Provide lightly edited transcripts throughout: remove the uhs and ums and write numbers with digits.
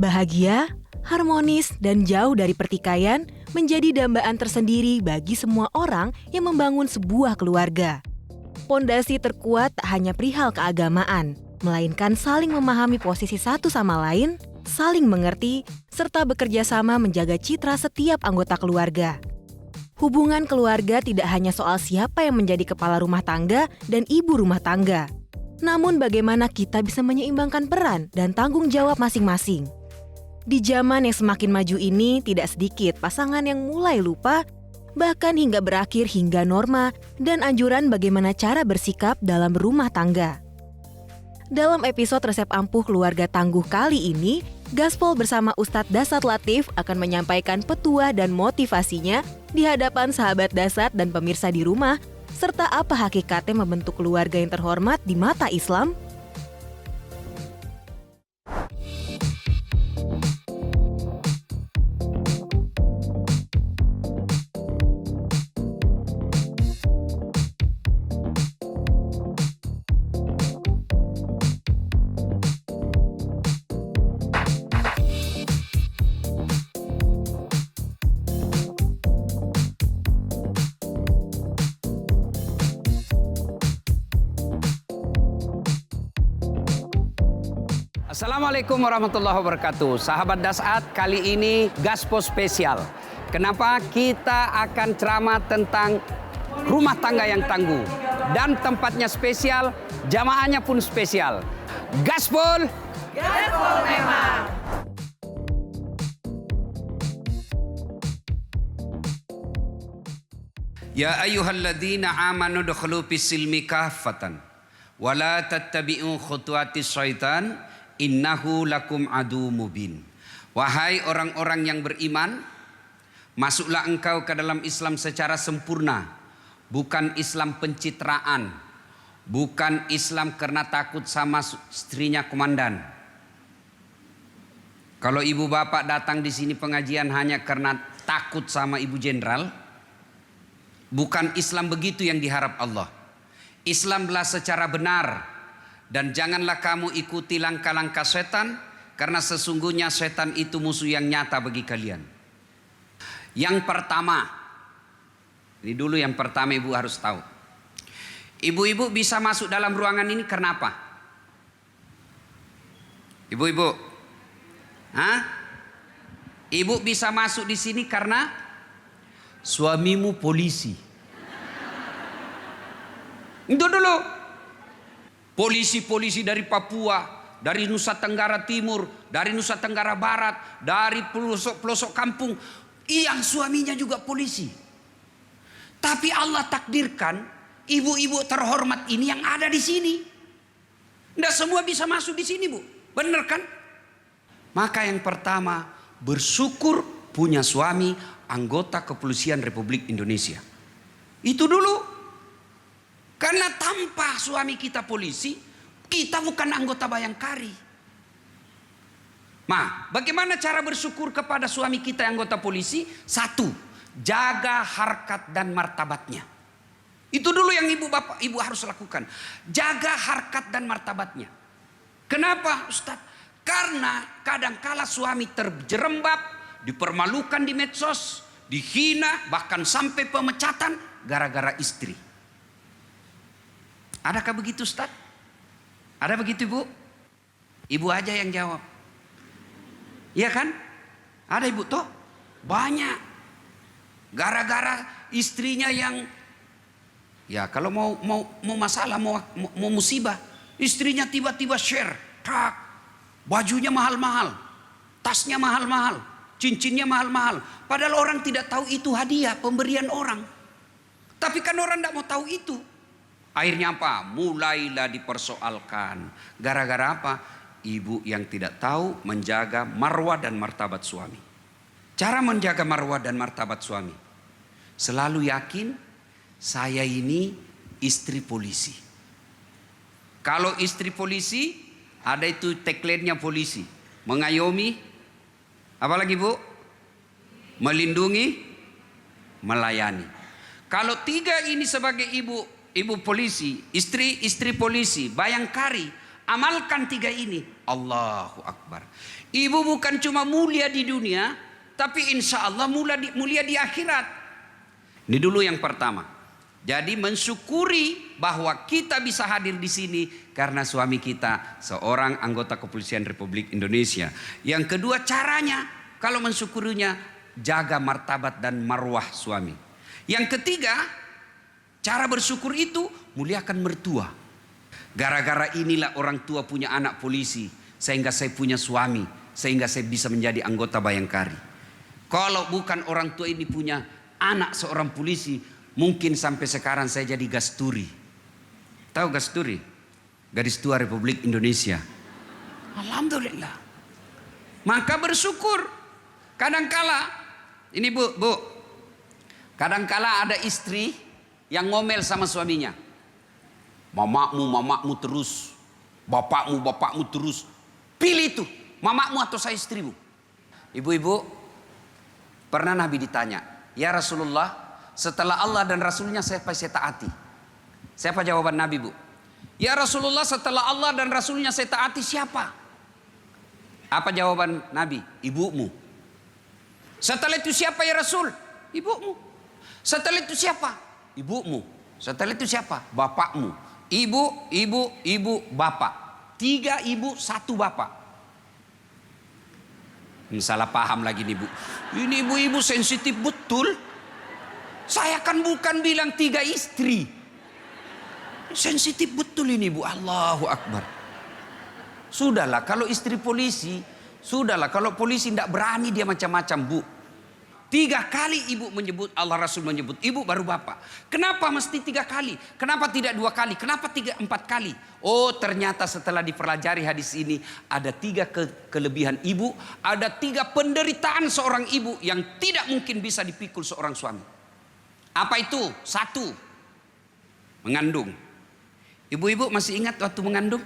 Bahagia, harmonis, dan jauh dari pertikaian menjadi dambaan tersendiri bagi semua orang yang membangun sebuah keluarga. Pondasi terkuat tak hanya perihal keagamaan, melainkan saling memahami posisi satu sama lain, saling mengerti, serta bekerja sama menjaga citra setiap anggota keluarga. Hubungan keluarga tidak hanya soal siapa yang menjadi kepala rumah tangga dan ibu rumah tangga, namun bagaimana kita bisa menyeimbangkan peran dan tanggung jawab masing-masing. Di zaman yang semakin maju ini, tidak sedikit pasangan yang mulai lupa, bahkan hingga berakhir hingga norma dan anjuran bagaimana cara bersikap dalam rumah tangga. Dalam episode Resep Ampuh Keluarga Tangguh kali ini, Gaspol bersama Ustadz Dasat Latif akan menyampaikan petua dan motivasinya di hadapan sahabat Dasat dan pemirsa di rumah, serta apa hakikatnya membentuk keluarga yang terhormat di mata Islam. Assalamualaikum warahmatullahi wabarakatuh. Sahabat Dasat, kali ini Gaspol spesial. Kenapa? Kita akan ceramah tentang rumah tangga yang tangguh. Dan tempatnya spesial, jamaahnya pun spesial. Gaspol! Gaspol memang! Ya ayyuhalladzina amanu dukhulu fis-silmi kaffatan wa la tattabi'u khutuwatis syaitan innahu lakum adu mubin. Wahai orang-orang yang beriman, masuklah engkau ke dalam Islam secara sempurna, bukan Islam pencitraan, bukan Islam karena takut sama istrinya komandan. Kalau ibu bapak datang di sini pengajian hanya karena takut sama ibu jenderal, bukan Islam begitu yang diharap Allah. Islamlah secara benar. Dan janganlah kamu ikuti langkah-langkah setan, karena sesungguhnya setan itu musuh yang nyata bagi kalian. Yang pertama, ini dulu yang pertama ibu harus tahu. Ibu-ibu bisa masuk dalam ruangan ini karena apa? Ibu-ibu, ibu bisa masuk di sini karena suamimu polisi. Itu dulu. Polisi-polisi dari Papua, dari Nusa Tenggara Timur, dari Nusa Tenggara Barat, dari pelosok-pelosok kampung, yang suaminya juga polisi. Tapi Allah takdirkan ibu-ibu terhormat ini yang ada di sini. Tidak semua bisa masuk di sini, Bu. Benar kan? Maka yang pertama, bersyukur punya suami anggota Kepolisian Republik Indonesia. Itu dulu. Karena tanpa suami kita polisi, kita bukan anggota Bayangkari. Nah, bagaimana cara bersyukur kepada suami kita yang anggota polisi? Satu, jaga harkat dan martabatnya. Itu dulu yang ibu bapak ibu harus lakukan. Jaga harkat dan martabatnya. Kenapa, Ustaz? Karena kadangkala suami terjerembab, dipermalukan di medsos, dihina, bahkan sampai pemecatan gara-gara istri. Adakah begitu, Ustaz? Ada begitu, Bu? Ibu aja yang jawab. Iya kan? Ada ibu toh? Banyak. Gara-gara istrinya yang, ya kalau mau masalah, mau musibah, istrinya tiba-tiba share, tak, bajunya mahal-mahal, tasnya mahal-mahal, cincinnya mahal-mahal. Padahal orang tidak tahu itu hadiah pemberian orang. Tapi kan orang tidak mau tahu itu. Akhirnya apa? Mulailah dipersoalkan. Gara-gara apa? Ibu yang tidak tahu menjaga marwah dan martabat suami. Cara menjaga marwah dan martabat suami, selalu yakin saya ini istri polisi. Kalau istri polisi, ada itu tagline-nya polisi. Mengayomi, apalagi Bu? Melindungi, melayani. Kalau tiga ini sebagai ibu polisi, istri polisi, Bayangkari, Amalkan 3 ini. Allahu Akbar. Ibu bukan cuma mulia di dunia, tapi insya Allah mulia di akhirat. Ini dulu yang pertama. Jadi mensyukuri bahwa kita bisa hadir di sini karena suami kita seorang anggota Kepolisian Republik Indonesia. Yang kedua, caranya kalau mensyukurinya, jaga martabat dan marwah suami. Yang ketiga, cara bersyukur itu muliakan mertua. Gara-gara inilah orang tua punya anak polisi, sehingga saya punya suami, sehingga saya bisa menjadi anggota Bayangkari. Kalau bukan orang tua ini punya anak seorang polisi, mungkin sampai sekarang saya jadi gasturi. Tahu gasturi? Gadis tua Republik Indonesia. Alhamdulillah. Maka bersyukur. Kadangkala, ini bu, kadangkala ada istri yang ngomel sama suaminya. Mamakmu terus. Bapakmu terus. Pilih itu, mamakmu atau saya istrimu. Ibu-ibu, pernah Nabi ditanya, ya Rasulullah, setelah Allah dan Rasulnya siapa saya taati? Siapa jawaban Nabi, Bu? Ya Rasulullah, setelah Allah dan Rasulnya saya taati siapa? Apa jawaban Nabi? Ibumu. Setelah itu siapa ya Rasul? Ibumu. Setelah itu siapa? Ibumu. Setelah itu siapa? Bapakmu. Ibu, bapak. 3 ibu, 1 bapak. Salah paham lagi nih Bu. Ini ibu-ibu sensitif betul. Saya kan bukan bilang 3 istri. Sensitif betul ini Bu. Allahu Akbar. Sudahlah kalau istri polisi. Sudahlah kalau polisi tidak berani dia macam-macam Bu. 3 kali ibu menyebut, Allah Rasul menyebut ibu baru bapak. Kenapa mesti 3 kali? Kenapa tidak 2 kali? Kenapa 4 kali? Oh ternyata setelah dipelajari hadis ini ada 3 kelebihan ibu. Ada 3 penderitaan seorang ibu yang tidak mungkin bisa dipikul seorang suami. Apa itu? 1, mengandung. Ibu-ibu masih ingat waktu mengandung?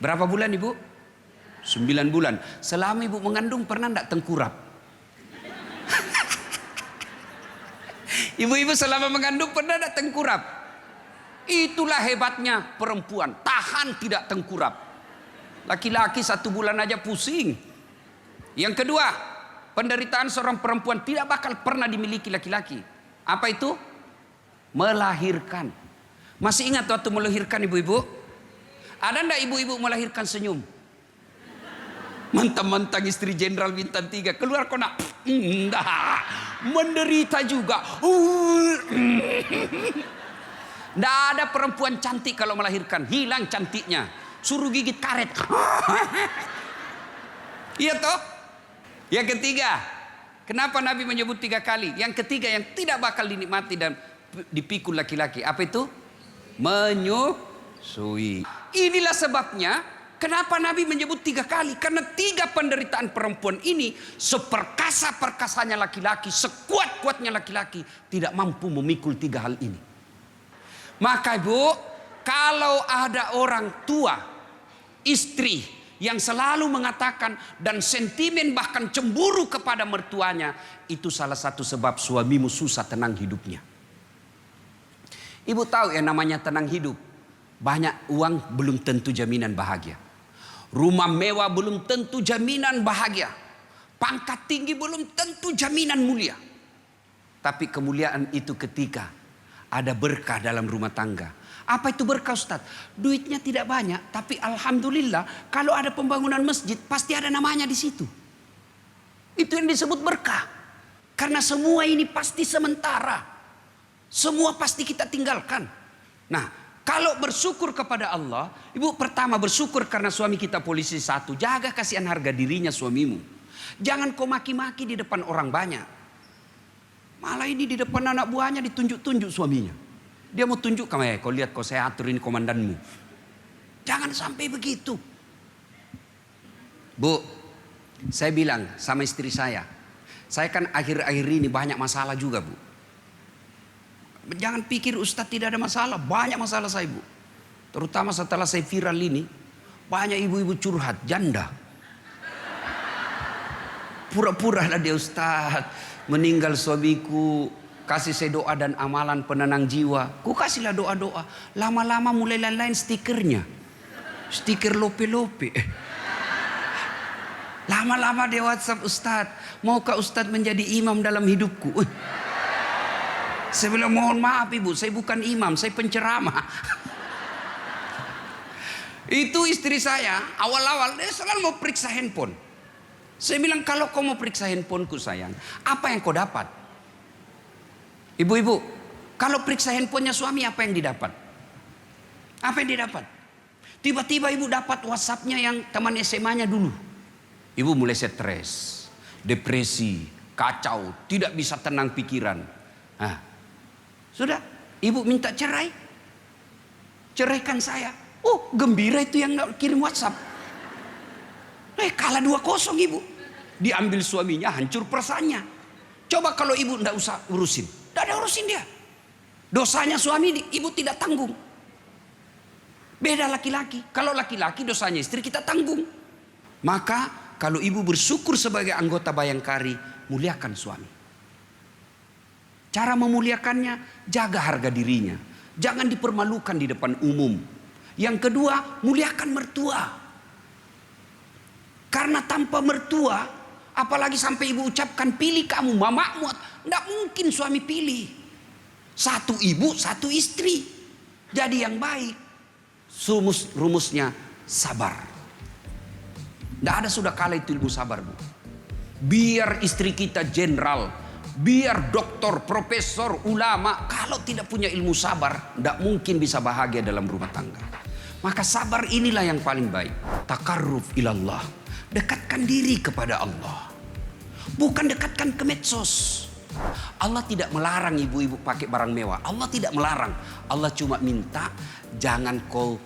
Berapa bulan ibu? 9 bulan. Selama ibu mengandung pernah enggak tengkurap? Ibu-ibu selama mengandung pernah enggak tengkurap? Itulah hebatnya perempuan. Tahan tidak tengkurap. Laki-laki 1 bulan aja pusing. Yang kedua, penderitaan seorang perempuan tidak bakal pernah dimiliki laki-laki. Apa itu? Melahirkan. Masih ingat waktu melahirkan ibu-ibu? Ada enggak ibu-ibu melahirkan senyum? Mentang-mentang istri jenderal bintang 3 keluar kona. Enggak. Menderita juga. Enggak ada perempuan cantik kalau melahirkan. Hilang cantiknya. Suruh gigit karet. Iya toh? Yang ketiga. Kenapa Nabi menyebut 3 kali? Yang ketiga yang tidak bakal dinikmati dan dipikul laki-laki. Apa itu? Menyusui. Inilah sebabnya kenapa Nabi menyebut 3 kali. Karena 3 penderitaan perempuan ini seperkasa-perkasanya laki-laki, sekuat-kuatnya laki-laki tidak mampu memikul 3 hal ini. Maka ibu, kalau ada orang tua, istri yang selalu mengatakan dan sentimen bahkan cemburu kepada mertuanya, itu salah satu sebab suamimu susah tenang hidupnya. Ibu tahu yang namanya tenang hidup. Banyak uang belum tentu jaminan bahagia. Rumah mewah belum tentu jaminan bahagia. Pangkat tinggi belum tentu jaminan mulia. Tapi kemuliaan itu ketika ada berkah dalam rumah tangga. Apa itu berkah Ustaz? Duitnya tidak banyak, tapi alhamdulillah kalau ada pembangunan masjid pasti ada namanya di situ. Itu yang disebut berkah. Karena semua ini pasti sementara. Semua pasti kita tinggalkan. Nah, kalau bersyukur kepada Allah, ibu pertama bersyukur karena suami kita polisi 1. Jaga kasihan harga dirinya suamimu. Jangan kau maki-maki di depan orang banyak. Malah ini di depan anak buahnya ditunjuk-tunjuk suaminya. Dia mau tunjuk kamu, kau lihat kau saya atur ini komandanmu. Jangan sampai begitu. Bu, saya bilang sama istri saya kan akhir-akhir ini banyak masalah juga Bu. Jangan pikir Ustadz tidak ada masalah. Banyak masalah saya Bu. Terutama setelah saya viral ini. Banyak ibu-ibu curhat. Janda. Pura-pura lah dia Ustadz. Meninggal suamiku. Kasih saya doa dan amalan penenang jiwa. Ku kasihlah doa-doa. Lama-lama mulai lain-lain stikernya. Stiker lope-lope. Lama-lama dia WhatsApp, Ustadz, maukah Ustadz menjadi imam dalam hidupku? Saya bilang, mohon maaf ibu, saya bukan imam, saya penceramah. Itu istri saya, awal-awal dia selalu mau periksa handphone. Saya bilang, kalau kau mau periksa handphoneku sayang, apa yang kau dapat? Ibu-ibu, kalau periksa handphonenya suami, apa yang didapat? Apa yang didapat? Tiba-tiba ibu dapat WhatsAppnya yang teman SMA-nya dulu. Ibu mulai stres, depresi, kacau, tidak bisa tenang pikiran. Nah, sudah, ibu minta cerai. Ceraikan saya. Oh, gembira itu yang nggak kirim WhatsApp. Kalah 2-0 ibu. Diambil suaminya, hancur perasaannya. Coba kalau ibu nggak usah urusin. Nggak ada urusin dia. Dosanya suami ibu tidak tanggung. Beda laki-laki. Kalau laki-laki dosanya istri kita tanggung. Maka kalau ibu bersyukur sebagai anggota Bayangkari, muliakan suami. Cara memuliakannya, jaga harga dirinya. Jangan dipermalukan di depan umum. Yang kedua, muliakan mertua. Karena tanpa mertua, apalagi sampai ibu ucapkan pilih kamu, mamamu, tidak mungkin suami pilih. Satu ibu, satu istri. Jadi yang baik, rumusnya sabar. Tidak ada sudah kala itu ilmu sabar, Bu. Biar istri kita jenderal, biar doktor, profesor, ulama, kalau tidak punya ilmu sabar, tidak mungkin bisa bahagia dalam rumah tangga. Maka sabar inilah yang paling baik. Takarruf ilallah. Dekatkan diri kepada Allah. Bukan dekatkan ke medsos. Allah tidak melarang ibu-ibu pakai barang mewah. Allah tidak melarang. Allah cuma minta jangan kau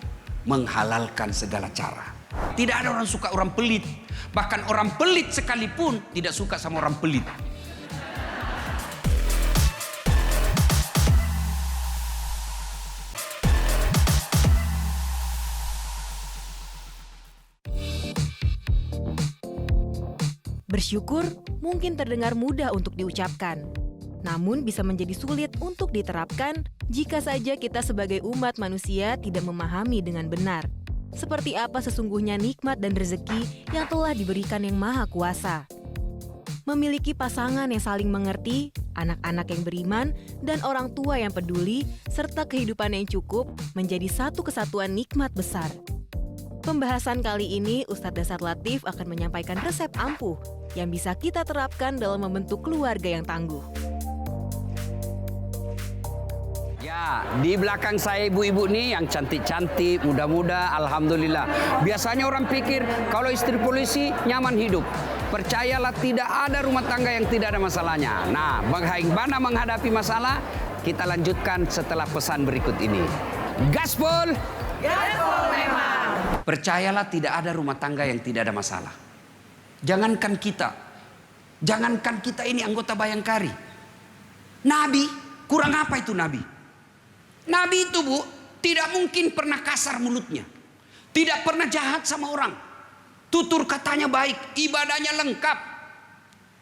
menghalalkan segala cara. Tidak ada orang suka orang pelit. Bahkan orang pelit sekalipun tidak suka sama orang pelit. Bersyukur mungkin terdengar mudah untuk diucapkan, namun bisa menjadi sulit untuk diterapkan jika saja kita sebagai umat manusia tidak memahami dengan benar seperti apa sesungguhnya nikmat dan rezeki yang telah diberikan Yang Maha Kuasa. Memiliki pasangan yang saling mengerti, anak-anak yang beriman, dan orang tua yang peduli, serta kehidupan yang cukup menjadi satu kesatuan nikmat besar. Pembahasan kali ini Ustadz Dasar Latif akan menyampaikan resep ampuh yang bisa kita terapkan dalam membentuk keluarga yang tangguh. Ya, di belakang saya ibu-ibu nih yang cantik-cantik, muda-muda, alhamdulillah. Biasanya orang pikir kalau istri polisi nyaman hidup. Percayalah tidak ada rumah tangga yang tidak ada masalahnya. Nah, bagaimana menghadapi masalah? Kita lanjutkan setelah pesan berikut ini. Gaspol! Gaspol memang. Percayalah tidak ada rumah tangga yang tidak ada masalah. Jangankan kita ini anggota Bayangkari. Nabi, kurang apa itu Nabi? Nabi itu Bu, tidak mungkin pernah kasar mulutnya. Tidak pernah jahat sama orang. Tutur katanya baik, ibadahnya lengkap.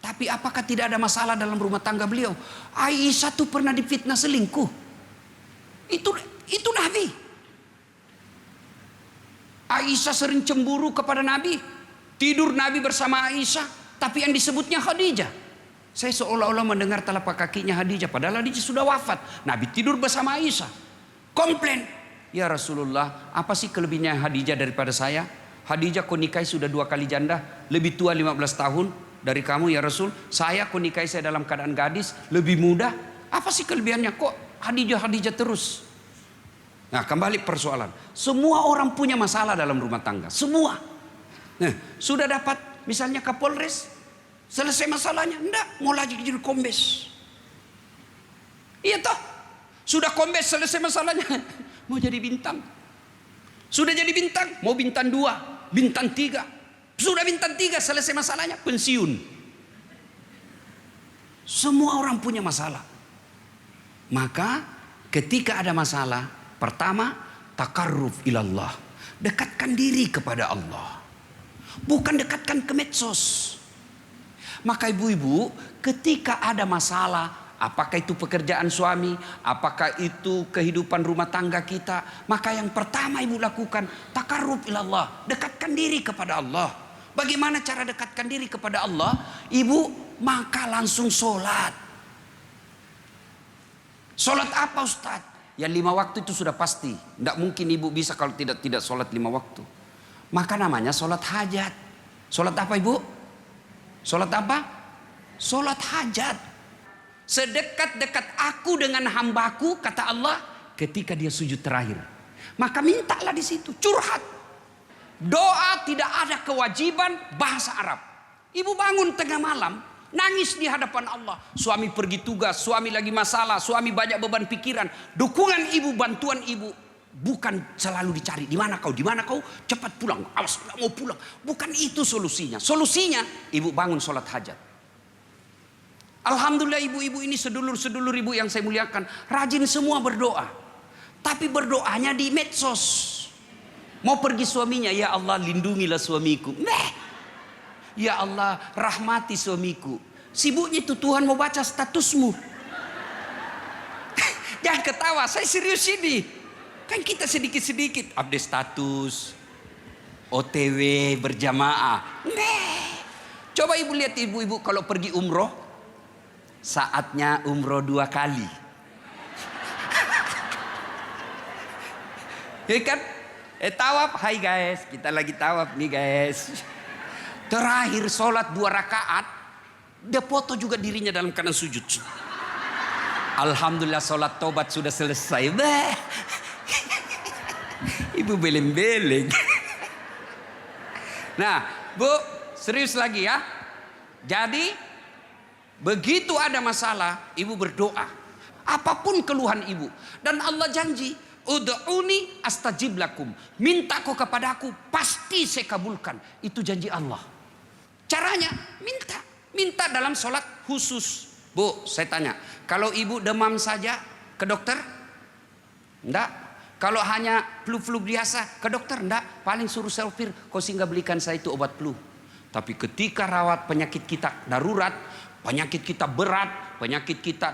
Tapi apakah tidak ada masalah dalam rumah tangga beliau? Aisyah tuh pernah difitnah selingkuh. Itu Nabi. Aisyah sering cemburu kepada Nabi. Tidur Nabi bersama Aisyah, tapi yang disebutnya Khadijah. Saya seolah-olah mendengar telapak kakinya Khadijah, padahal Khadijah sudah wafat. Nabi tidur bersama Aisyah. Komplain, ya Rasulullah, apa sih kelebihannya Khadijah daripada saya? Khadijah kau nikahi sudah 2 kali janda, lebih tua 15 tahun dari kamu ya Rasul. Saya kau nikahi saya dalam keadaan gadis, lebih muda. Apa sih kelebihannya? Kok Khadijah terus? Nah, kembali persoalan. Semua orang punya masalah dalam rumah tangga. Semua. Nah, sudah dapat misalnya Kapolres, selesai masalahnya. Enggak, mau lagi jadi kombes. Iya toh. Sudah kombes selesai masalahnya. Mau jadi bintang. Sudah jadi bintang, mau bintang 2, bintang 3. Sudah bintang 3 selesai masalahnya, pensiun. Semua orang punya masalah. Maka ketika ada masalah, pertama, takarruf ilallah. Dekatkan diri kepada Allah. Bukan dekatkan ke medsos. Maka ibu-ibu, ketika ada masalah, Apakah itu pekerjaan suami, apakah itu kehidupan rumah tangga kita, maka yang pertama ibu lakukan takarrub ilallah, dekatkan diri kepada Allah. Bagaimana cara dekatkan diri kepada Allah? Ibu, maka langsung sholat. Sholat apa Ustaz? Yang 5 waktu itu sudah pasti. Tidak mungkin ibu bisa kalau tidak sholat 5 waktu. Maka namanya sholat hajat. Sholat apa ibu? Sholat apa? Sholat hajat. Sedekat-dekat aku dengan hambaku, kata Allah, ketika dia sujud terakhir. Maka mintalah di situ, curhat. Doa tidak ada kewajiban bahasa Arab. Ibu bangun tengah malam, nangis di hadapan Allah. Suami pergi tugas, suami lagi masalah, suami banyak beban pikiran. Dukungan ibu, bantuan ibu bukan selalu dicari. Di mana kau? Di mana kau? Cepat pulang. Awas, nggak mau pulang. Bukan itu solusinya. Solusinya ibu bangun sholat hajat. Alhamdulillah ibu-ibu ini, sedulur-sedulur ibu yang saya muliakan, rajin semua berdoa. Tapi berdoanya di medsos. Mau pergi suaminya, ya Allah lindungilah suamiku. Ya Allah rahmati suamiku. Sibuknya itu Tuhan mau baca statusmu. Jangan ketawa, saya serius ini. Kan kita sedikit-sedikit update status, OTW berjamaah. Coba ibu lihat ibu-ibu kalau pergi umroh. Saatnya umroh 2 kali. Ya kan? Tawaf, hai guys, kita lagi tawaf nih guys. Terakhir sholat 2 rakaat, dia foto juga dirinya dalam keadaan sujud. Alhamdulillah sholat tobat sudah selesai. Ibu beleng-beleng. Nah, Bu, serius lagi ya. Jadi begitu ada masalah, ibu berdoa. Apapun keluhan ibu. Dan Allah janji, ud'uni astajib lakum. Minta kau kepadaku, pasti saya kabulkan. Itu janji Allah. Caranya, minta. Minta dalam sholat khusus. Bu, saya tanya. Kalau ibu demam saja, ke dokter? Enggak. Kalau hanya flu-flu biasa, ke dokter? Enggak. Paling suruh sopir, kau singgah belikan saya itu obat flu. Tapi ketika rawat penyakit kita darurat, penyakit kita berat, penyakit kita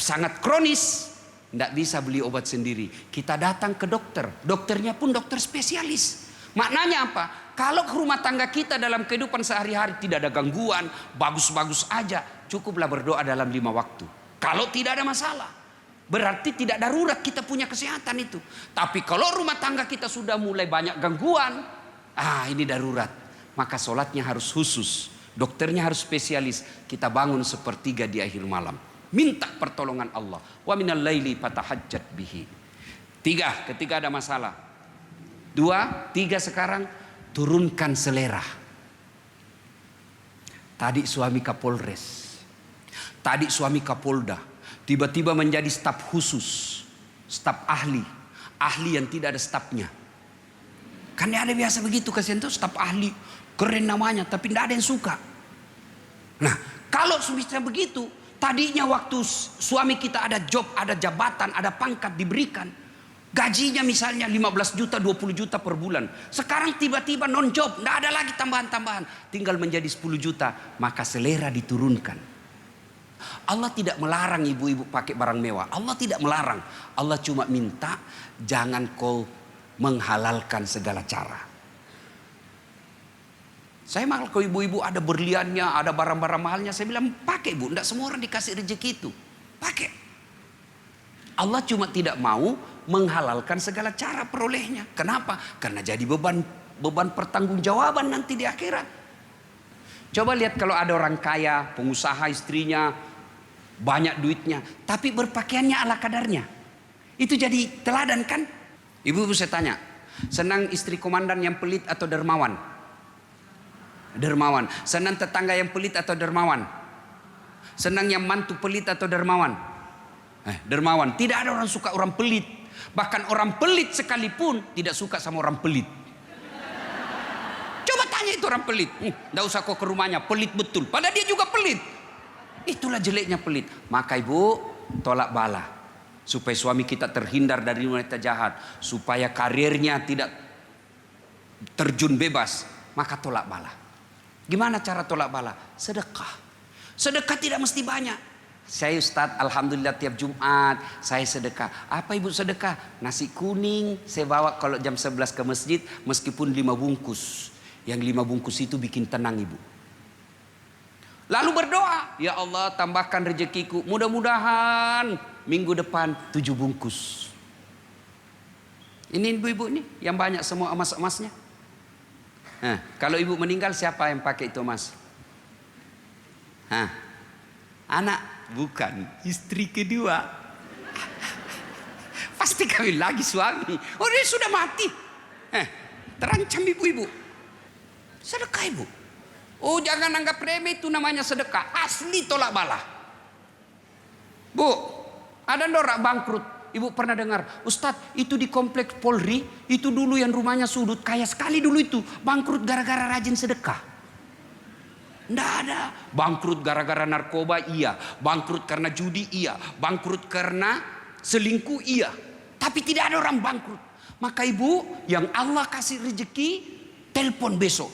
sangat kronis, tidak bisa beli obat sendiri. Kita datang ke dokter. Dokternya pun dokter spesialis. Maknanya apa? Kalau rumah tangga kita dalam kehidupan sehari-hari tidak ada gangguan, bagus-bagus aja, cukuplah berdoa dalam 5 waktu. Kalau tidak ada masalah, berarti tidak darurat kita punya kesehatan itu. Tapi kalau rumah tangga kita sudah mulai banyak gangguan, ini darurat. Maka sholatnya harus khusus. Dokternya harus spesialis. Kita bangun sepertiga di akhir malam. Minta pertolongan Allah. Wa minal laili fatahajjat bihi. 3, ketika ada masalah. 2, 3 sekarang, turunkan selera. Tadi suami Kapolres. Tadi suami Kapolda. Tiba-tiba menjadi staf khusus. Staf ahli. Ahli yang tidak ada stafnya. Kan ada biasa begitu kasihan tuh, staf ahli. Keren namanya, tapi tidak ada yang suka. Nah, kalau misalnya begitu, tadinya waktu suami kita ada job, ada jabatan, ada pangkat diberikan. Gajinya misalnya 15 juta, 20 juta per bulan. Sekarang tiba-tiba non job, tidak ada lagi tambahan-tambahan. Tinggal menjadi 10 juta, maka selera diturunkan. Allah tidak melarang ibu-ibu pakai barang mewah. Allah tidak melarang. Allah cuma minta, jangan kau menghalalkan segala cara. Saya malah kalau ibu-ibu ada berliannya, ada barang-barang mahalnya, saya bilang pakai bu. Tidak semua orang dikasih rezeki itu. Pakai. Allah cuma tidak mau menghalalkan segala cara perolehnya. Kenapa? Karena jadi beban pertanggungjawaban nanti di akhirat. Coba lihat kalau ada orang kaya, pengusaha istrinya, banyak duitnya, tapi berpakaiannya ala kadarnya. Itu jadi teladan kan? Ibu-ibu saya tanya, senang istri komandan yang pelit atau dermawan? Dermawan. Senang tetangga yang pelit atau dermawan? Senang yang mantu pelit atau dermawan? Dermawan. Tidak ada orang suka orang pelit. Bahkan orang pelit sekalipun tidak suka sama orang pelit. Coba tanya itu orang pelit. Tidak usah kau ke rumahnya, pelit betul. Padahal dia juga pelit. Itulah jeleknya pelit. Maka ibu tolak bala. Supaya suami kita terhindar dari wanita jahat. Supaya karirnya tidak terjun bebas. Maka tolak bala. Gimana cara tolak bala? Sedekah. Sedekah tidak mesti banyak. Saya Ustadz, alhamdulillah tiap Jumat saya sedekah. Apa ibu sedekah? Nasi kuning saya bawa kalau jam 11 ke masjid, meskipun 5 bungkus. Yang 5 bungkus itu bikin tenang ibu. Lalu berdoa, ya Allah tambahkan rezekiku. Mudah-mudahan minggu depan 7 bungkus. Ini ibu-ibu nih yang banyak semua emas-emasnya. Nah, kalau ibu meninggal siapa yang pakai itu emas? Hah? Anak? Bukan, istri kedua. Pasti kawin lagi suami. Oh dia sudah mati. Terancam ibu-ibu. Sedekah ibu. Oh jangan anggap remeh, itu namanya sedekah. Asli tolak bala. Bu, ada orang bangkrut. Ibu pernah dengar, Ustadz itu di kompleks Polri, itu dulu yang rumahnya sudut, kaya sekali dulu itu. Bangkrut gara-gara rajin sedekah. Tidak ada. Bangkrut gara-gara narkoba iya. Bangkrut karena judi iya. Bangkrut karena selingkuh iya. Tapi tidak ada orang bangkrut. Maka ibu yang Allah kasih rezeki, telepon besok.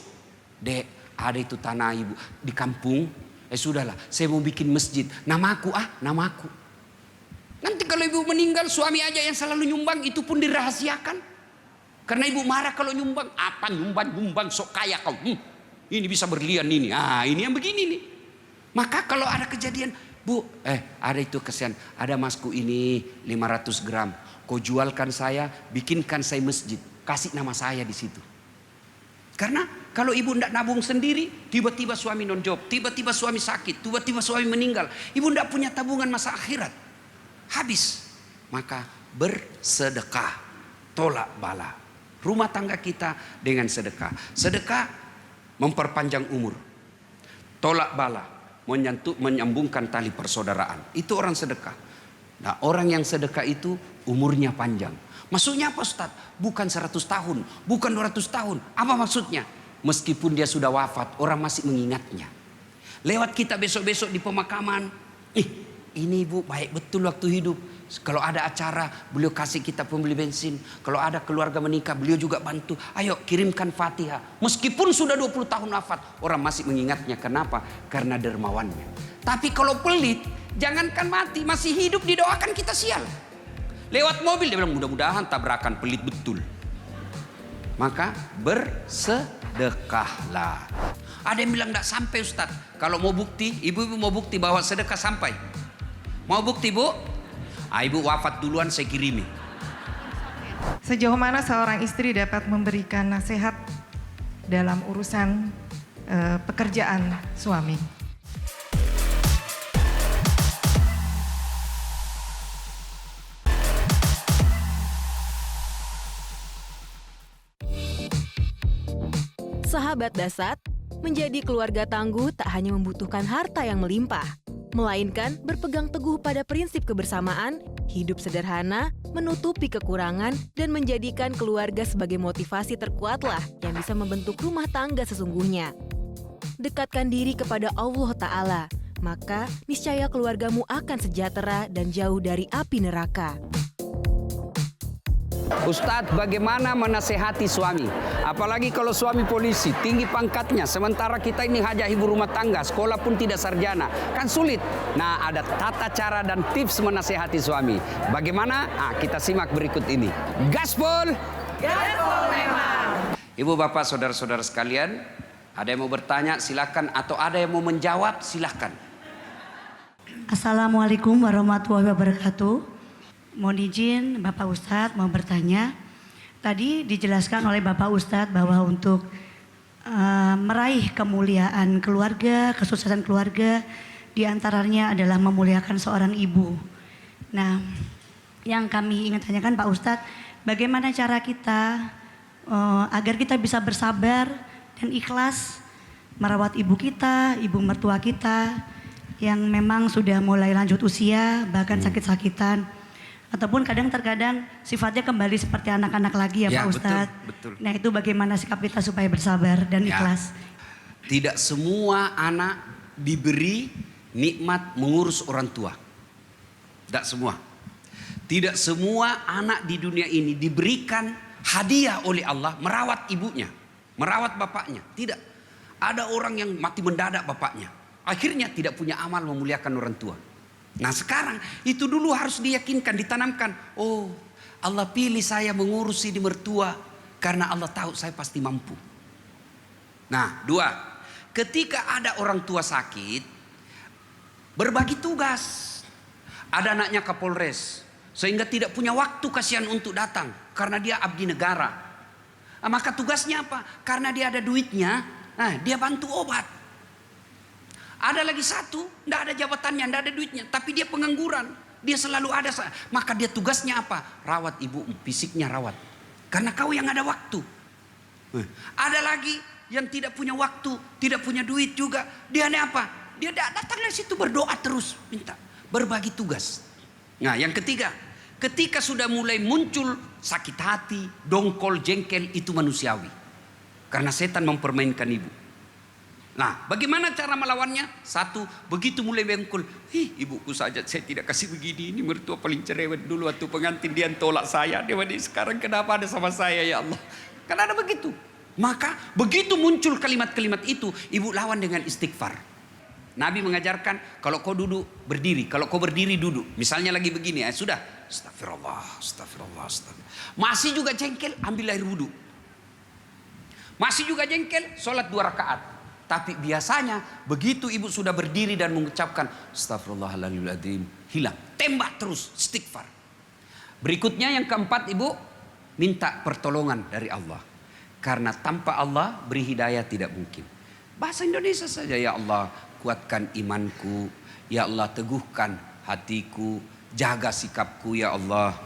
Dek, ada itu tanah ibu di kampung. Sudahlah, saya mau bikin masjid. Namaku namaku. Nanti kalau ibu meninggal, suami aja yang selalu nyumbang, itu pun dirahasiakan. Karena ibu marah kalau nyumbang. Apa nyumbang sok kaya kau. Ini bisa berlian ini. Ini yang begini nih. Maka kalau ada kejadian, Bu, ada itu kesian, ada masku ini 500 gram. Kau jualkan saya, bikinkan saya masjid. Kasih nama saya di situ. Karena kalau ibu tidak nabung sendiri, tiba-tiba suami non-job, tiba-tiba suami sakit, tiba-tiba suami meninggal. Ibu tidak punya tabungan masa akhirat. Habis. Maka bersedekah. Tolak bala. Rumah tangga kita dengan sedekah. Sedekah memperpanjang umur. Tolak bala, menyambungkan tali persaudaraan. Itu orang sedekah. Nah, orang yang sedekah itu umurnya panjang. Maksudnya apa Ustaz? Bukan 100 tahun, bukan 200 tahun. Apa maksudnya? Meskipun dia sudah wafat, orang masih mengingatnya. Lewat kita besok-besok di pemakaman. Ini ibu baik betul waktu hidup. Kalau ada acara, beliau kasih kita pembeli bensin. Kalau ada keluarga menikah, beliau juga bantu. Ayo kirimkan Fatihah. Meskipun sudah 20 tahun wafat, orang masih mengingatnya. Kenapa? Karena dermawannya. Tapi kalau pelit, jangankan mati, masih hidup didoakan kita sial. Lewat mobil dia bilang mudah-mudahan tabrakan, pelit betul. Maka bersedekahlah. Ada yang bilang tidak sampai Ustaz. Kalau mau bukti, ibu-ibu mau bukti bahwa sedekah sampai. Mau bukti bu? Ibu wafat duluan saya kirimi. Sejauh mana seorang istri dapat memberikan nasihat dalam urusan pekerjaan suami? Sahabat Dasat, menjadi keluarga tangguh tak hanya membutuhkan harta yang melimpah, melainkan berpegang teguh pada prinsip kebersamaan, hidup sederhana, menutupi kekurangan, dan menjadikan keluarga sebagai motivasi terkuatlah yang bisa membentuk rumah tangga sesungguhnya. Dekatkan diri kepada Allah Ta'ala, maka niscaya keluargamu akan sejahtera dan jauh dari api neraka. Ustadz, bagaimana menasehati suami? Apalagi kalau suami polisi, tinggi pangkatnya. Sementara kita ini hanya ibu rumah tangga, sekolah pun tidak sarjana. Kan sulit. Nah, ada tata cara dan tips menasehati suami. Bagaimana? Kita simak berikut ini. Gaspol! Gaspol memang! Ibu, bapak, saudara-saudara sekalian, ada yang mau bertanya silakan, atau ada yang mau menjawab silakan. Assalamualaikum warahmatullahi wabarakatuh. Mohon izin Bapak Ustadz mau bertanya. Tadi dijelaskan oleh Bapak Ustadz bahwa untuk meraih kemuliaan keluarga, kesuksesan keluarga, diantaranya adalah memuliakan seorang ibu. Nah, yang kami ingin tanyakan Pak Ustadz, bagaimana cara kita agar kita bisa bersabar dan ikhlas merawat ibu kita, ibu mertua kita yang memang sudah mulai lanjut usia, bahkan sakit-sakitan. Ataupun terkadang sifatnya kembali seperti anak-anak lagi ya Pak Ustadz. Betul. Nah itu bagaimana sikap kita supaya bersabar dan ikhlas. Tidak semua anak diberi nikmat mengurus orang tua. Tidak semua. Tidak semua anak di dunia ini diberikan hadiah oleh Allah merawat ibunya, merawat bapaknya. Tidak. Ada orang yang mati mendadak bapaknya. Akhirnya tidak punya amal memuliakan orang tua. Nah sekarang itu dulu harus diyakinkan, ditanamkan. Oh, Allah pilih saya mengurusi di mertua karena Allah tahu saya pasti mampu. Nah, 2, ketika ada orang tua sakit, berbagi tugas. Ada anaknya Kapolres, sehingga tidak punya waktu kasihan untuk datang karena dia abdi negara. Nah, maka tugasnya apa? Karena dia ada duitnya, dia bantu obat. Ada lagi satu, tidak ada jabatannya, tidak ada duitnya, tapi dia pengangguran. Dia selalu ada, maka dia tugasnya apa? Rawat ibu, fisiknya rawat. Karena kau yang ada waktu. Ada lagi yang tidak punya waktu, tidak punya duit juga. Dia apa? Dia datang dari situ berdoa terus, minta. Berbagi tugas. Nah yang ketiga, ketika sudah mulai muncul sakit hati, dongkol, jengkel, itu manusiawi. Karena setan mempermainkan ibu. Nah bagaimana cara melawannya? 1, begitu mulai bengkol. Ibuku saja saya tidak kasih begini. Ini mertua paling cerewet dulu waktu pengantin dia tolak saya. Dia sekarang kenapa ada sama saya ya Allah? Kan ada begitu. Maka begitu muncul kalimat-kalimat itu, ibu lawan dengan istighfar. Nabi mengajarkan kalau kau duduk berdiri, kalau kau berdiri duduk. Misalnya lagi begini, sudah. Astagfirullah, astagfirullah, astagfirullah. Masih juga jengkel, ambil air wudhu. Masih juga jengkel, sholat 2 rakaat. Tapi biasanya begitu ibu sudah berdiri dan mengucapkan astagfirullahaladzim, hilang. Tembak terus, istighfar. Berikutnya yang keempat, ibu minta pertolongan dari Allah. Karena tanpa Allah beri hidayah tidak mungkin. Bahasa Indonesia saja, ya Allah kuatkan imanku, ya Allah teguhkan hatiku, jaga sikapku ya Allah.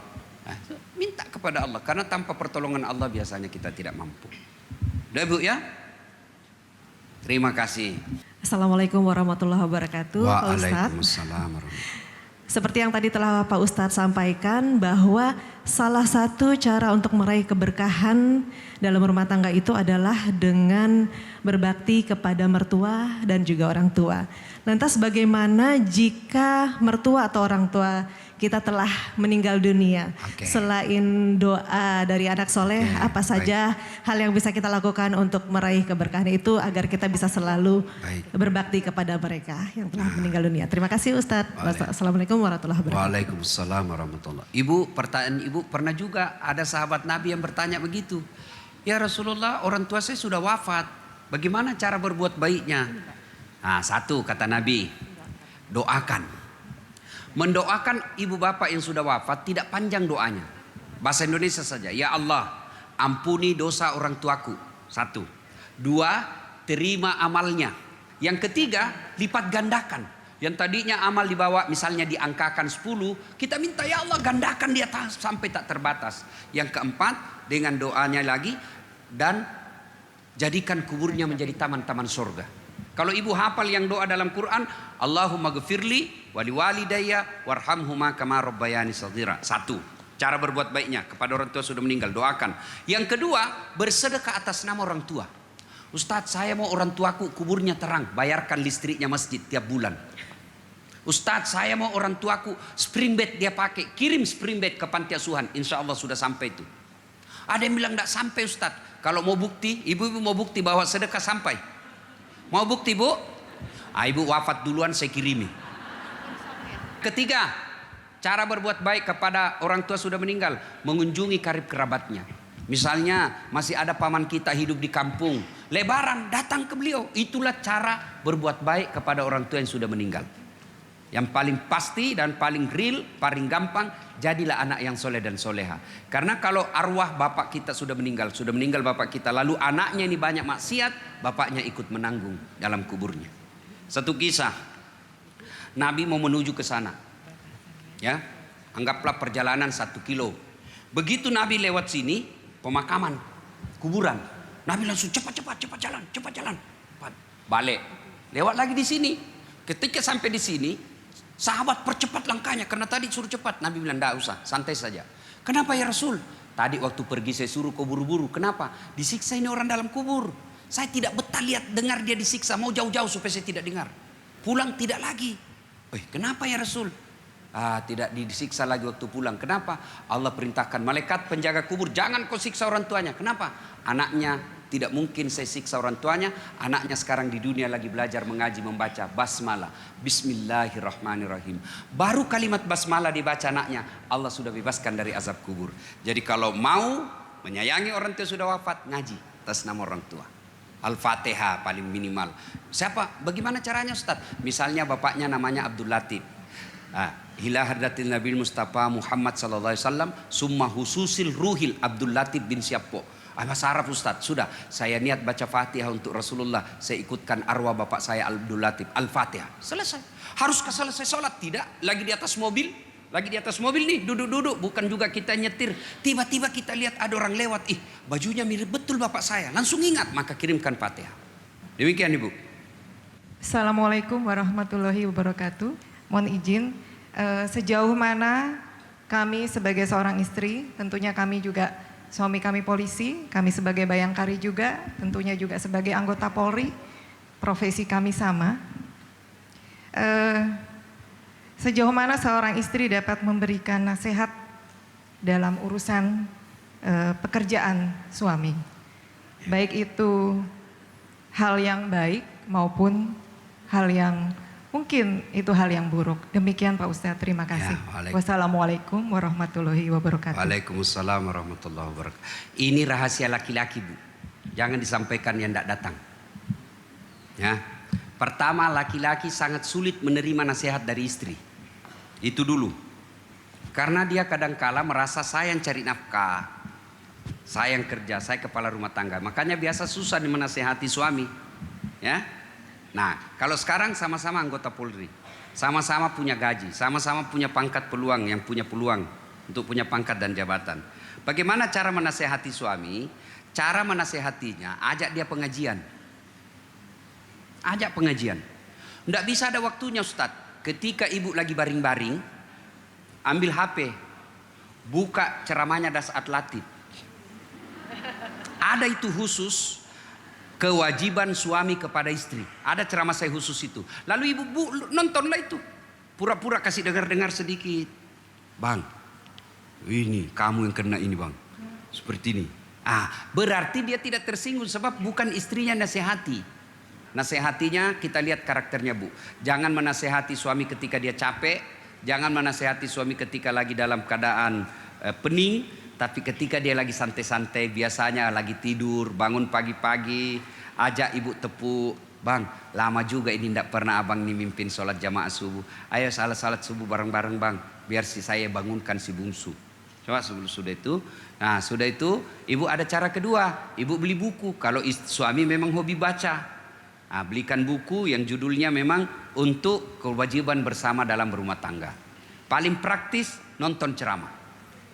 Minta kepada Allah, karena tanpa pertolongan Allah biasanya kita tidak mampu. Udah Bu ya? Terima kasih. Assalamualaikum warahmatullahi wabarakatuh, Pak Ustadz. Waalaikumsalam warahmatullahi. Seperti yang tadi telah Pak Ustadz sampaikan bahwa salah satu cara untuk meraih keberkahan dalam rumah tangga itu adalah dengan berbakti kepada mertua dan juga orang tua. Lantas bagaimana jika mertua atau orang tua kita telah meninggal dunia? Selain doa dari anak soleh, apa saja hal yang bisa kita lakukan untuk meraih keberkahan itu agar kita bisa selalu berbakti kepada mereka yang telah meninggal dunia? Terima kasih Ustadz. Assalamualaikum warahmatullahi wabarakatuh. Waalaikumsalam warahmatullahi. Ibu, pertanyaan ibu pernah juga ada sahabat Nabi yang bertanya begitu. Ya Rasulullah, orang tua saya sudah wafat. Bagaimana cara berbuat baiknya? Nah, 1 kata Nabi, doakan. Mendoakan ibu bapak yang sudah wafat tidak panjang doanya. Bahasa Indonesia saja. Ya Allah, ampuni dosa orang tuaku. 1. 2, terima amalnya. Yang ketiga, lipat gandakan. Yang tadinya amal dibawa misalnya diangkakan 10, kita minta ya Allah gandakan dia sampai tak terbatas. Yang keempat, dengan doanya lagi, dan jadikan kuburnya menjadi taman-taman surga. Kalau ibu hafal yang doa dalam Quran, Allahumma gfirli wali walidayya warhamhuma kama rabbayani shaghira. 1, cara berbuat baiknya kepada orang tua sudah meninggal, doakan. Yang kedua, bersedekah atas nama orang tua. Ustadz, saya mau orang tuaku kuburnya terang, bayarkan listriknya masjid tiap bulan. Ustadz, saya mau orang tuaku spring bed dia pakai, kirim spring bed ke panti asuhan, insya Allah sudah sampai itu. Ada yang bilang tidak sampai Ustadz. Kalau mau bukti, ibu-ibu mau bukti bahwa sedekah sampai. Mau bukti Bu? Ibu wafat duluan saya kirimi. Ketiga, cara berbuat baik kepada orang tua sudah meninggal, mengunjungi karib kerabatnya. Misalnya masih ada paman kita hidup di kampung, Lebaran datang ke beliau. Itulah cara berbuat baik kepada orang tua yang sudah meninggal. Yang paling pasti dan paling real, paling gampang, jadilah anak yang soleh dan soleha. Karena kalau arwah bapak kita sudah meninggal bapak kita, lalu anaknya ini banyak maksiat, bapaknya ikut menanggung dalam kuburnya. Satu kisah, Nabi mau menuju ke sana, ya, anggaplah perjalanan 1 kilo. Begitu Nabi lewat sini, pemakaman, kuburan, Nabi langsung cepat jalan, balik, lewat lagi di sini. Ketika sampai di sini, sahabat percepat langkahnya karena tadi suruh cepat. Nabi bilang, "Enggak usah, santai saja." "Kenapa ya Rasul?" "Tadi waktu pergi saya suruh kau buru-buru." "Kenapa?" "Disiksa ini orang dalam kubur. Saya tidak betah lihat dengar dia disiksa, mau jauh-jauh supaya saya tidak dengar. Pulang tidak lagi." "Kenapa ya Rasul?" Tidak disiksa lagi waktu pulang." "Kenapa?" "Allah perintahkan malaikat penjaga kubur, jangan kau siksa orang tuanya." "Kenapa?" "Anaknya Tidak mungkin saya siksa orang tuanya. Anaknya sekarang di dunia lagi belajar mengaji, membaca basmalah. Bismillahirrahmanirrahim. Baru kalimat basmalah dibaca anaknya, Allah sudah bebaskan dari azab kubur. Jadi kalau mau menyayangi orang tua sudah wafat, ngaji atas nama orang tua. Al-Fatihah paling minimal. Siapa? Bagaimana caranya Ustaz? Misalnya bapaknya namanya Abdul Latif. Ila hadratil Nabi Mustafa Muhammad sallallahu alaihi wasallam summa hususil ruhil Abdul Latif bin Siappo. Bahasa Arab Ustaz. Sudah, saya niat baca Fatihah untuk Rasulullah. Saya ikutkan arwah bapak saya Abdul Latif. Al-Fatihah. Selesai. Haruskah selesai sholat? Tidak. Lagi di atas mobil. Lagi di atas mobil nih, duduk-duduk. Bukan juga kita nyetir. Tiba-tiba kita lihat ada orang lewat. Bajunya mirip betul bapak saya. Langsung ingat, maka kirimkan Fatihah. Demikian Ibu. Assalamualaikum warahmatullahi wabarakatuh. Mohon izin, sejauh mana kami sebagai seorang istri, tentunya kami juga, suami kami polisi, kami sebagai bayangkari juga, tentunya juga sebagai anggota Polri, profesi kami sama. Sejauh mana seorang istri dapat memberikan nasihat dalam urusan pekerjaan suami, baik itu hal yang baik maupun hal yang mungkin itu hal yang buruk. Demikian Pak Ustadz, terima kasih. Wassalamualaikum warahmatullahi wabarakatuh. Waalaikumsalam warahmatullahi wabarakatuh. Ini rahasia laki-laki Bu. Jangan disampaikan yang tidak datang. Ya. Pertama, laki-laki sangat sulit menerima nasihat dari istri. Itu dulu. Karena dia kadangkala merasa saya yang cari nafkah. Saya yang kerja, saya kepala rumah tangga. Makanya biasa susah menasehati suami. Ya. Nah, kalau sekarang sama-sama anggota Polri, sama-sama punya gaji, sama-sama punya pangkat peluang, yang punya peluang untuk punya pangkat dan jabatan. Bagaimana cara menasehati suami? Cara menasehatinya, ajak dia pengajian. Ajak pengajian. Nggak bisa ada waktunya Ustadz. Ketika ibu lagi baring-baring, ambil HP, buka ceramahnya Dasat Latif. Ada itu khusus. Kewajiban suami kepada istri. Ada ceramah saya khusus itu. Lalu ibu nontonlah itu. Pura-pura kasih dengar-dengar sedikit. Bang, ini kamu yang kena ini bang. Seperti ini. Berarti dia tidak tersinggung sebab bukan istrinya nasihati. Nasihatinya kita lihat karakternya Bu. Jangan menasehati suami ketika dia capek. Jangan menasehati suami ketika lagi dalam keadaan pening. Tapi ketika dia lagi santai-santai, biasanya lagi tidur, bangun pagi-pagi, ajak ibu tepuk. Bang, lama juga ini tidak pernah abang nih mimpin sholat jamaah subuh. Ayo salat subuh bareng-bareng bang, biar saya bangunkan si bungsu. Coba sudah itu. Nah sudah itu, ibu ada cara kedua. Ibu beli buku, kalau suami memang hobi baca. Belikan buku yang judulnya memang untuk kewajiban bersama dalam berumah tangga. Paling praktis, nonton ceramah.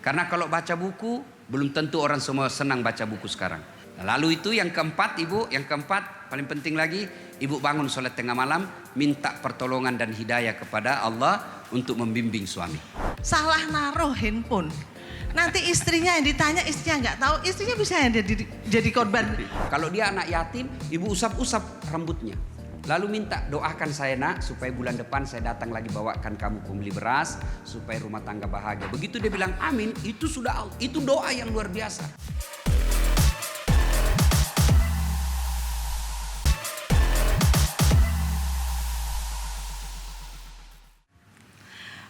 Karena kalau baca buku, belum tentu orang semua senang baca buku sekarang. Lalu itu yang keempat Ibu, yang keempat paling penting lagi, Ibu bangun sholat tengah malam, minta pertolongan dan hidayah kepada Allah untuk membimbing suami. Salah naruh handphone. Nanti istrinya yang ditanya, istrinya nggak tahu, istrinya bisa jadi korban. Kalau dia anak yatim, Ibu usap-usap rambutnya. Lalu minta doakan saya nak supaya bulan depan saya datang lagi bawakan kamu pembeli beras supaya rumah tangga bahagia. Begitu dia bilang amin, itu doa yang luar biasa.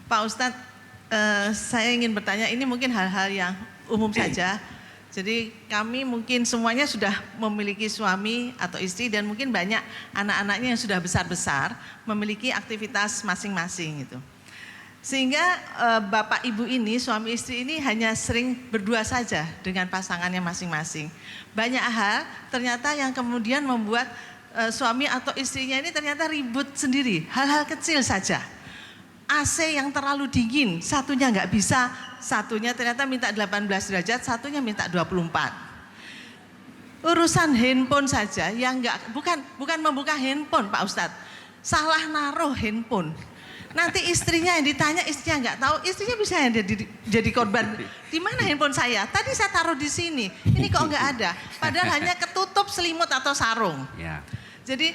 Pak Ustadz, saya ingin bertanya, ini mungkin hal-hal yang umum saja. Jadi kami mungkin semuanya sudah memiliki suami atau istri dan mungkin banyak anak-anaknya yang sudah besar-besar memiliki aktivitas masing-masing gitu. Sehingga bapak ibu ini, suami istri ini hanya sering berdua saja dengan pasangannya masing-masing. Banyak hal ternyata yang kemudian membuat suami atau istrinya ini ternyata ribut sendiri. Hal-hal kecil saja. AC yang terlalu dingin, satunya nggak bisa, satunya ternyata minta 18 derajat, satunya minta 24. Urusan handphone saja yang bukan membuka handphone Pak Ustadz, salah naruh handphone. Nanti istrinya yang ditanya, istrinya nggak tahu, istrinya bisa jadi korban. Di mana handphone saya? Tadi saya taruh di sini, ini kok nggak ada. Padahal hanya ketutup selimut atau sarung. Ya. Jadi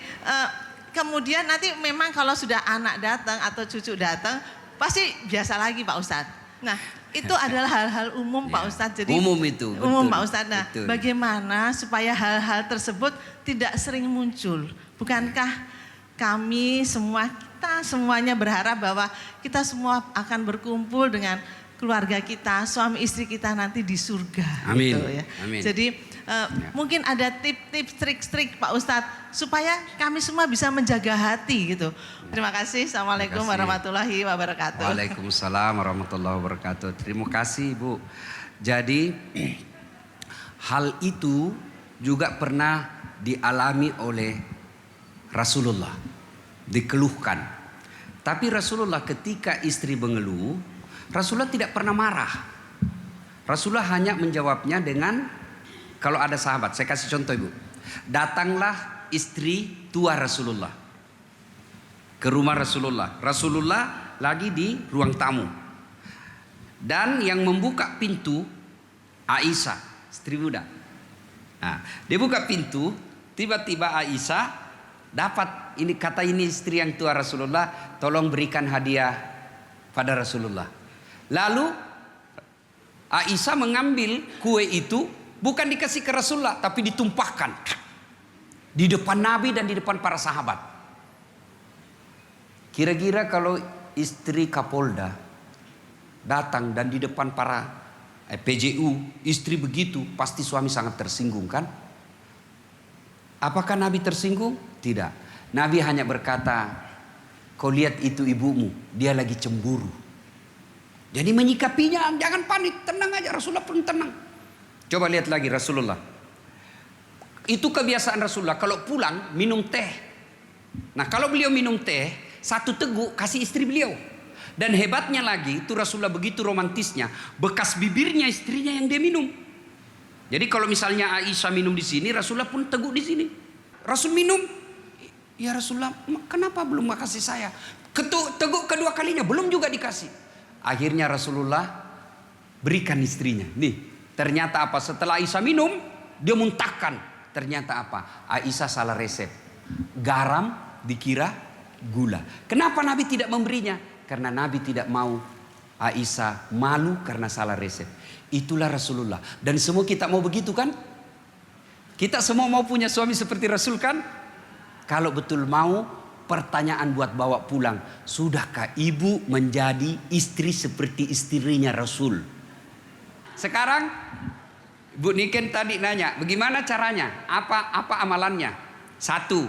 kemudian nanti memang kalau sudah anak datang atau cucu datang, pasti biasa lagi Pak Ustadz. Nah, itu adalah hal-hal umum Pak Ustadz. Jadi umum itu, umum betul, Pak Ustadz. Nah, betul. bagaimana supaya hal-hal tersebut tidak sering muncul? Bukankah kami semua, kita semuanya berharap bahwa kita semua akan berkumpul dengan keluarga kita, suami istri kita nanti di surga. Amin. Gitu ya. Amin. Jadi mungkin ada tips-tips, trik-trik Pak Ustadz supaya kami semua bisa menjaga hati gitu. Terima kasih. Assalamualaikum Terima kasih. warahmatullahi wabarakatuh. Waalaikumsalam warahmatullahi wabarakatuh. Terima kasih Bu. Jadi hal itu juga pernah dialami oleh Rasulullah, dikeluhkan. Tapi Rasulullah ketika istri mengeluh, Rasulullah tidak pernah marah. Rasulullah hanya menjawabnya dengan, kalau ada sahabat, saya kasih contoh Ibu. Datanglah istri tua Rasulullah ke rumah Rasulullah. Rasulullah lagi di ruang tamu. Dan yang membuka pintu Aisyah, istri muda. Nah, dia buka pintu, tiba-tiba Aisyah dapat ini, kata ini istri yang tua Rasulullah, tolong berikan hadiah pada Rasulullah. Lalu Aisyah mengambil kue itu, bukan dikasih ke Rasulullah, tapi ditumpahkan di depan Nabi dan di depan para sahabat. Kira-kira kalau istri Kapolda datang dan di depan para PJU, istri begitu, pasti suami sangat tersinggung kan? Apakah Nabi tersinggung? Tidak. Nabi hanya berkata, kau lihat itu ibumu, dia lagi cemburu. Jadi menyikapinya, jangan panik, tenang aja. Rasulullah pun tenang. Coba lihat lagi Rasulullah. Itu kebiasaan Rasulullah, kalau pulang minum teh. Nah kalau beliau minum teh, satu teguk kasih istri beliau. Dan hebatnya lagi, itu Rasulullah begitu romantisnya, bekas bibirnya istrinya yang dia minum. Jadi kalau misalnya Aisyah minum di sini, Rasulullah pun teguk di sini. Rasul minum, ya Rasulullah, kenapa belum kasih saya? Teguk kedua kalinya belum juga dikasih. Akhirnya Rasulullah berikan istrinya. Nih, ternyata apa? Setelah Aisyah minum, dia muntahkan. Ternyata apa? Aisyah salah resep. Garam dikira gula. Kenapa Nabi tidak memberinya? Karena Nabi tidak mau Aisyah malu karena salah resep. Itulah Rasulullah. Dan semua kita mau begitu kan? Kita semua mau punya suami seperti Rasul kan? Kalau betul mau, pertanyaan buat bawa pulang. Sudahkah ibu menjadi istri seperti istrinya Rasul? Sekarang Bu Niken tadi nanya, bagaimana caranya? Apa amalannya? Satu,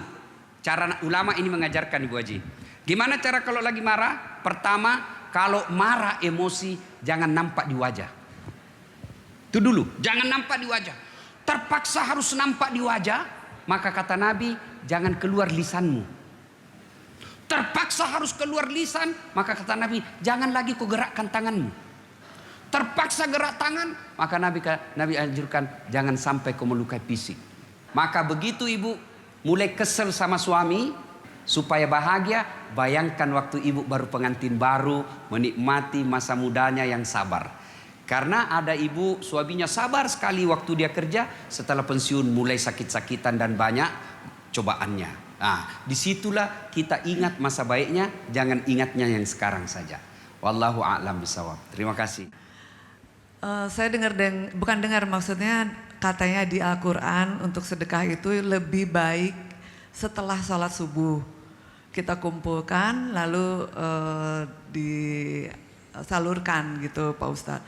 cara ulama ini mengajarkan Ibu Haji. Gimana cara kalau lagi marah? Pertama, kalau marah emosi jangan nampak di wajah. Itu dulu, jangan nampak di wajah. Terpaksa harus nampak di wajah, maka kata Nabi, jangan keluar lisanmu. Terpaksa harus keluar lisan, maka kata Nabi, jangan lagi kau gerakkan tanganmu. Terpaksa gerak tangan, maka Nabi anjurkan jangan sampai kau melukai fisik. Maka begitu ibu mulai kesel sama suami, supaya bahagia, bayangkan waktu ibu baru pengantin baru, menikmati masa mudanya yang sabar. Karena ada ibu suaminya sabar sekali waktu dia kerja, setelah pensiun mulai sakit-sakitan dan banyak cobaannya. Nah, disitulah kita ingat masa baiknya, jangan ingatnya yang sekarang saja. Wallahu a'lam bishawab. Terima kasih. Saya bukan dengar, maksudnya katanya di Al-Quran untuk sedekah itu lebih baik setelah sholat subuh. Kita kumpulkan lalu disalurkan gitu Pak Ustadz.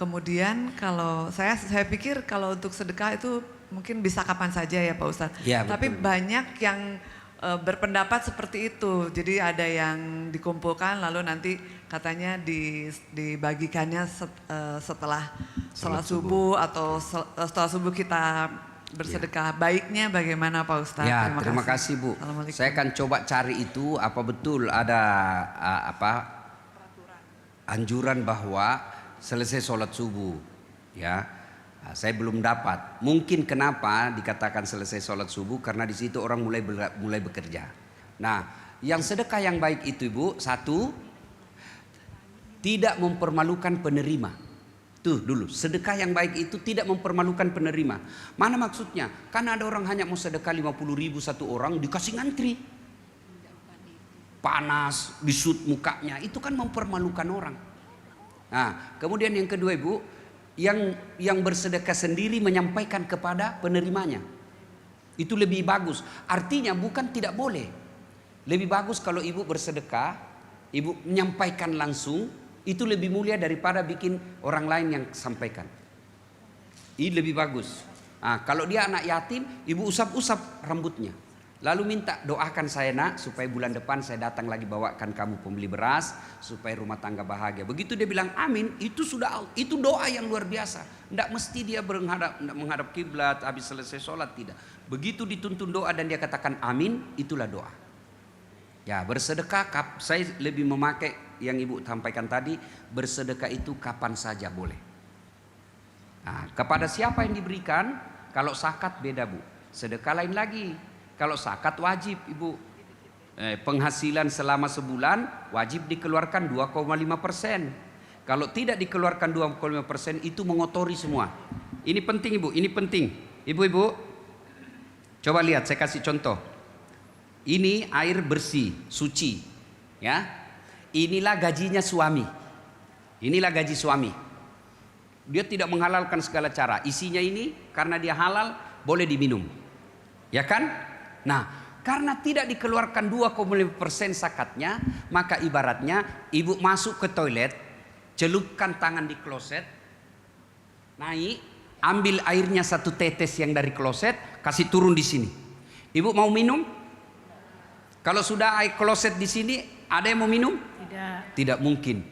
Kemudian kalau saya pikir kalau untuk sedekah itu mungkin bisa kapan saja ya Pak Ustadz. Ya, tapi betul. banyak yang berpendapat seperti itu. Jadi ada yang dikumpulkan lalu nanti katanya dibagikannya setelah sholat subuh atau setelah subuh kita bersedekah. Baiknya bagaimana Pak Ustadz? Ya, terima kasih Bu. Saya akan coba cari itu apa betul ada anjuran bahwa selesai sholat subuh, ya. Saya belum dapat. Mungkin kenapa dikatakan selesai sholat subuh karena di situ orang mulai bekerja. Nah, yang sedekah yang baik itu Ibu, satu, tidak mempermalukan penerima. Tuh dulu, sedekah yang baik itu tidak mempermalukan penerima. Mana maksudnya? Karena ada orang hanya mau sedekah 50.000 satu orang dikasih ngantri. Panas, disut mukanya, itu kan mempermalukan orang. Nah, kemudian yang kedua Ibu, yang bersedekah sendiri menyampaikan kepada penerimanya. Itu lebih bagus. Artinya bukan tidak boleh. Lebih bagus kalau Ibu bersedekah, Ibu menyampaikan langsung, itu lebih mulia daripada bikin orang lain yang sampaikan. Ini lebih bagus. Nah, kalau dia anak yatim, Ibu usap-usap rambutnya. Lalu minta doakan saya nak supaya bulan depan saya datang lagi bawakan kamu pembeli beras supaya rumah tangga bahagia. Begitu dia bilang amin, itu doa yang luar biasa. Tidak mesti dia menghadap kiblat habis selesai sholat, tidak. Begitu dituntun doa dan dia katakan amin, itulah doa. Ya, bersedekah saya lebih memakai yang Ibu sampaikan tadi, bersedekah itu kapan saja boleh. Nah, kepada siapa yang diberikan? Kalau zakat beda Bu, sedekah lain lagi. Kalau zakat wajib Ibu, penghasilan selama sebulan wajib dikeluarkan 2,5%. Kalau tidak dikeluarkan 2,5% itu mengotori semua. Ini penting Ibu, ini penting. Ibu-ibu, coba lihat saya kasih contoh. Ini air bersih, suci, ya. Inilah gajinya suami. Inilah gaji suami. Dia tidak menghalalkan segala cara. Isinya ini karena dia halal boleh diminum. Ya kan? Nah, karena tidak dikeluarkan 2,5% zakatnya, maka ibaratnya Ibu masuk ke toilet, celupkan tangan di kloset, naik, ambil airnya 1 tetes yang dari kloset, kasih turun di sini. Ibu mau minum? Kalau sudah air kloset di sini, ada yang mau minum? Tidak. Tidak mungkin.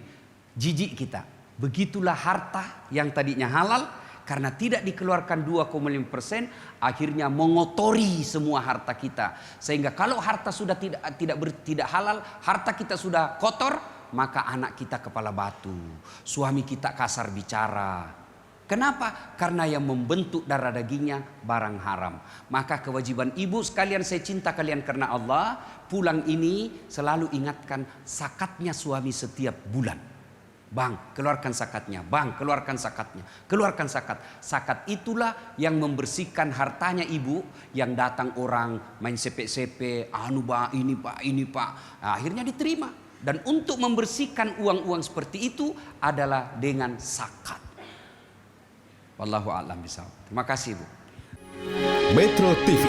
Jijik kita. Begitulah harta yang tadinya halal, karena tidak dikeluarkan 2,5%, akhirnya mengotori semua harta kita. Sehingga kalau harta sudah tidak halal, harta kita sudah kotor, maka anak kita kepala batu, suami kita kasar bicara. Kenapa? Karena yang membentuk darah dagingnya barang haram. Maka kewajiban ibu sekalian, saya cinta kalian karena Allah, pulang ini selalu ingatkan zakatnya suami setiap bulan. Bang, keluarkan zakatnya. Bang, keluarkan zakatnya. Keluarkan zakat. Zakat itulah yang membersihkan hartanya ibu, yang datang orang main sepe-sepe, anu pak, ini pak. Nah, akhirnya diterima. Dan untuk membersihkan uang-uang seperti itu adalah dengan zakat. Wallahu a'lam bishawab. Terima kasih, Bu. Metro TV